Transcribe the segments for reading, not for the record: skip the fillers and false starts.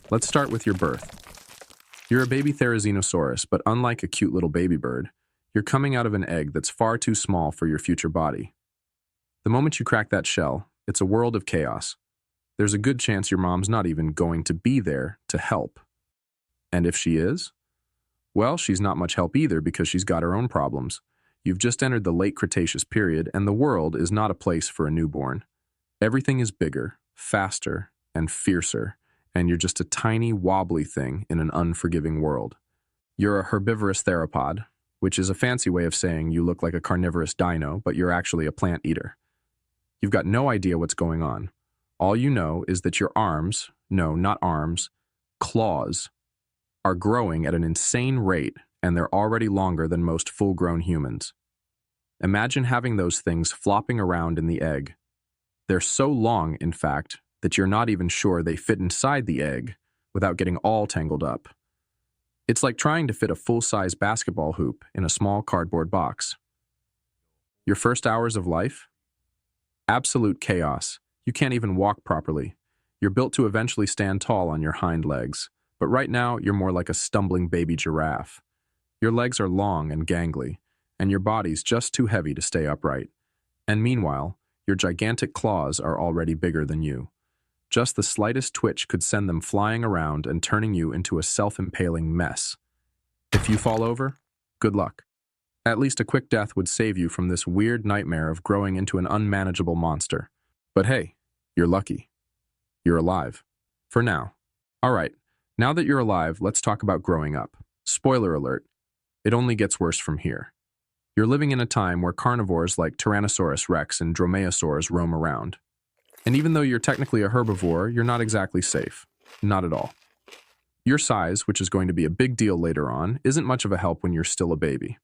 Let's start with your birth. You're a baby Therizinosaurus, but unlike a cute little baby bird, you're coming out of an egg that's far too small for your future body. The moment you crack that shell, it's a world of chaos. There's a good chance your mom's not even going to be there to help. And if she is? Well, she's not much help either because she's got her own problems. You've just entered the late Cretaceous period, and the world is not a place for a newborn. Everything is bigger, faster, and fiercer, and you're just a tiny, wobbly thing in an unforgiving world. You're a herbivorous theropod, which is a fancy way of saying you look like a carnivorous dino, but you're actually a plant eater. You've got no idea what's going on. All you know is that your arms, no, not arms, claws, are growing at an insane rate, and they're already longer than most full-grown humans. Imagine having those things flopping around in the egg. They're so long, in fact, that you're not even sure they fit inside the egg without getting all tangled up. It's like trying to fit a full-size basketball hoop in a small cardboard box. Your first hours of life? Absolute chaos. You can't even walk properly. You're built to eventually stand tall on your hind legs, but right now you're more like a stumbling baby giraffe. Your legs are long and gangly, and your body's just too heavy to stay upright. And meanwhile, your gigantic claws are already bigger than you. Just the slightest twitch could send them flying around and turning you into a self-impaling mess. If you fall over, good luck. At least a quick death would save you from this weird nightmare of growing into an unmanageable monster. But hey, you're lucky. You're alive. For now. All right, now that you're alive, let's talk about growing up. Spoiler alert, it only gets worse from here. You're living in a time where carnivores like Tyrannosaurus rex and dromaeosaurs roam around. And even though you're technically a herbivore, you're not exactly safe. Not at all. Your size, which is going to be a big deal later on, isn't much of a help when you're still a baby.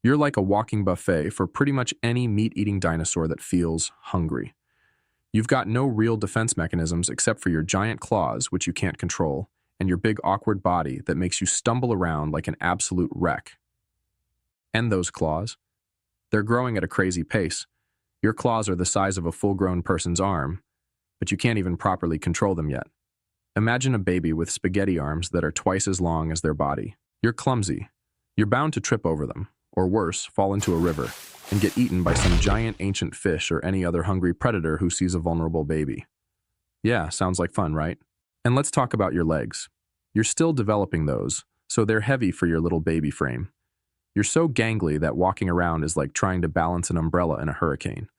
You're like a walking buffet for pretty much any meat-eating dinosaur that feels hungry. You've got no real defense mechanisms except for your giant claws, which you can't control, and your big awkward body that makes you stumble around like an absolute wreck. And those claws? They're growing at a crazy pace. Your claws are the size of a full-grown person's arm, but you can't even properly control them yet. Imagine a baby with spaghetti arms that are twice as long as their body. You're clumsy. You're bound to trip over them, or worse, fall into a river, and get eaten by some giant ancient fish or any other hungry predator who sees a vulnerable baby. Yeah, sounds like fun, right? And let's talk about your legs. You're still developing those, so they're heavy for your little baby frame. You're so gangly that walking around is like trying to balance an umbrella in a hurricane.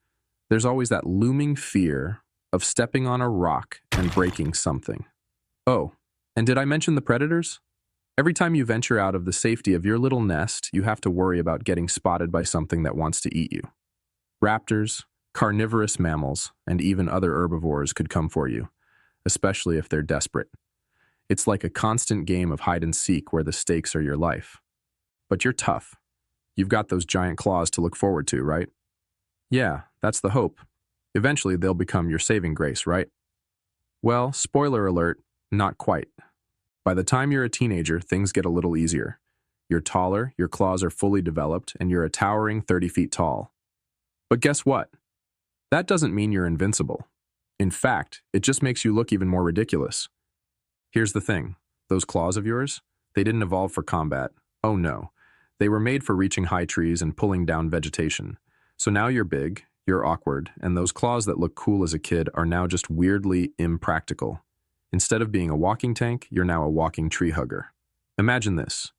There's always that looming fear of stepping on a rock and breaking something. Oh, and did I mention the predators? Every time you venture out of the safety of your little nest, you have to worry about getting spotted by something that wants to eat you. Raptors, carnivorous mammals, and even other herbivores could come for you, especially if they're desperate. It's like a constant game of hide and seek where the stakes are your life. But you're tough. You've got those giant claws to look forward to, right? Yeah, that's the hope. Eventually they'll become your saving grace, right? Well, spoiler alert, not quite. By the time you're a teenager, things get a little easier. You're taller, your claws are fully developed, and you're a towering 30 feet tall. But guess what? That doesn't mean you're invincible. In fact, it just makes you look even more ridiculous. Here's the thing. Those claws of yours, they didn't evolve for combat. Oh no. They were made for reaching high trees and pulling down vegetation. So now you're big, you're awkward, and those claws that look cool as a kid are now just weirdly impractical. Instead of being a walking tank, you're now a walking tree hugger. Imagine this.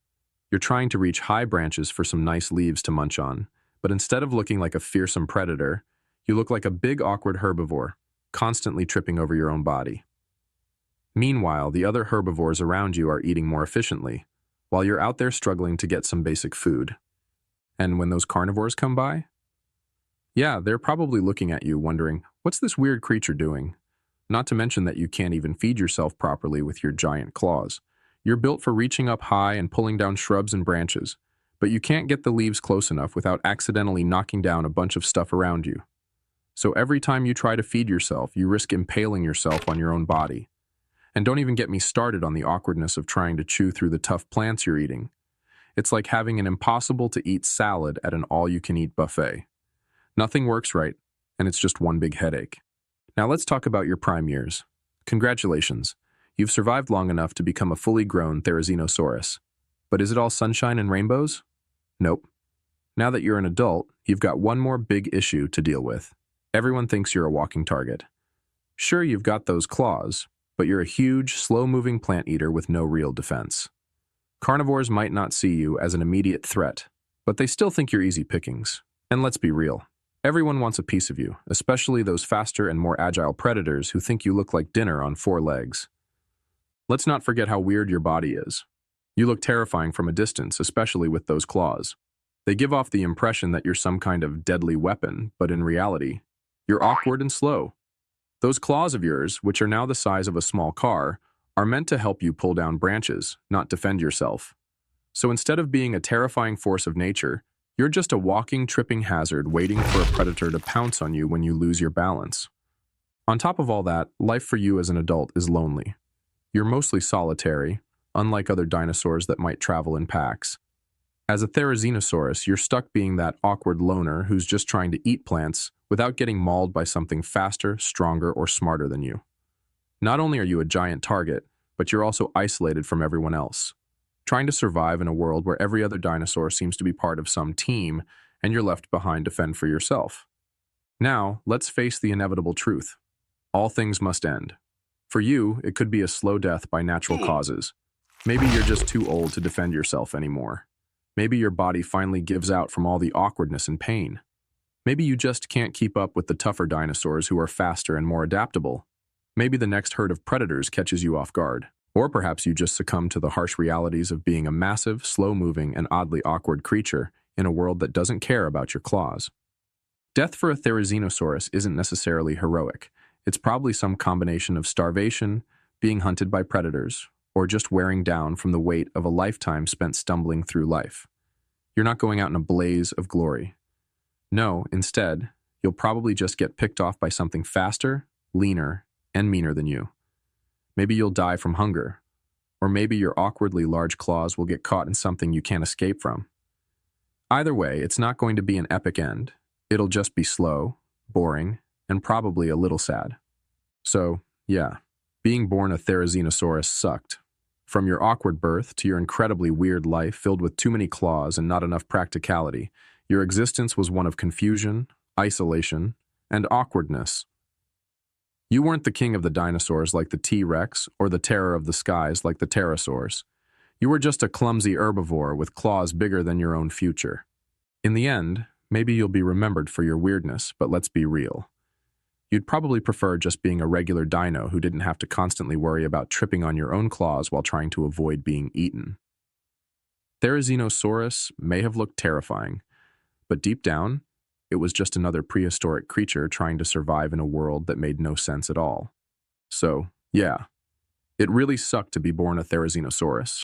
You're trying to reach high branches for some nice leaves to munch on, but instead of looking like a fearsome predator, you look like a big awkward herbivore, constantly tripping over your own body. Meanwhile, the other herbivores around you are eating more efficiently, while you're out there struggling to get some basic food. And when those carnivores come by? Yeah, they're probably looking at you wondering, what's this weird creature doing? Not to mention that you can't even feed yourself properly with your giant claws. You're built for reaching up high and pulling down shrubs and branches, but you can't get the leaves close enough without accidentally knocking down a bunch of stuff around you. So every time you try to feed yourself, you risk impaling yourself on your own body. And don't even get me started on the awkwardness of trying to chew through the tough plants you're eating. It's like having an impossible-to-eat salad at an all-you-can-eat buffet. Nothing works right, and it's just one big headache. Now let's talk about your prime years. Congratulations. You've survived long enough to become a fully grown Therizinosaurus. But is it all sunshine and rainbows? Nope. Now that you're an adult, you've got one more big issue to deal with. Everyone thinks you're a walking target. Sure, you've got those claws, but you're a huge, slow-moving plant eater with no real defense. Carnivores might not see you as an immediate threat, but they still think you're easy pickings. And let's be real. Everyone wants a piece of you, especially those faster and more agile predators who think you look like dinner on 4 legs. Let's not forget how weird your body is. You look terrifying from a distance, especially with those claws. They give off the impression that you're some kind of deadly weapon, but in reality, you're awkward and slow. Those claws of yours, which are now the size of a small car, are meant to help you pull down branches, not defend yourself. So instead of being a terrifying force of nature, you're just a walking, tripping hazard waiting for a predator to pounce on you when you lose your balance. On top of all that, life for you as an adult is lonely. You're mostly solitary, unlike other dinosaurs that might travel in packs. As a Therizinosaurus, you're stuck being that awkward loner who's just trying to eat plants without getting mauled by something faster, stronger, or smarter than you. Not only are you a giant target, but you're also isolated from everyone else, trying to survive in a world where every other dinosaur seems to be part of some team and you're left behind to fend for yourself. Now, let's face the inevitable truth. All things must end. For you, it could be a slow death by natural causes. Maybe you're just too old to defend yourself anymore. Maybe your body finally gives out from all the awkwardness and pain. Maybe you just can't keep up with the tougher dinosaurs who are faster and more adaptable. Maybe the next herd of predators catches you off guard. Or perhaps you just succumb to the harsh realities of being a massive, slow-moving, and oddly awkward creature in a world that doesn't care about your claws. Death for a Therizinosaurus isn't necessarily heroic. It's probably some combination of starvation, being hunted by predators, or just wearing down from the weight of a lifetime spent stumbling through life. You're not going out in a blaze of glory. No, instead, you'll probably just get picked off by something faster, leaner, and meaner than you. Maybe you'll die from hunger, or maybe your awkwardly large claws will get caught in something you can't escape from. Either way, it's not going to be an epic end. It'll just be slow, boring, and probably a little sad. So, yeah, being born a Therizinosaurus sucked. From your awkward birth to your incredibly weird life filled with too many claws and not enough practicality, your existence was one of confusion, isolation, and awkwardness. You weren't the king of the dinosaurs like the T-Rex or the terror of the skies like the pterosaurs. You were just a clumsy herbivore with claws bigger than your own future. In the end, maybe you'll be remembered for your weirdness, but let's be real. You'd probably prefer just being a regular dino who didn't have to constantly worry about tripping on your own claws while trying to avoid being eaten. Therizinosaurus may have looked terrifying, but deep down, it was just another prehistoric creature trying to survive in a world that made no sense at all. So, yeah, it really sucked to be born a Therizinosaurus.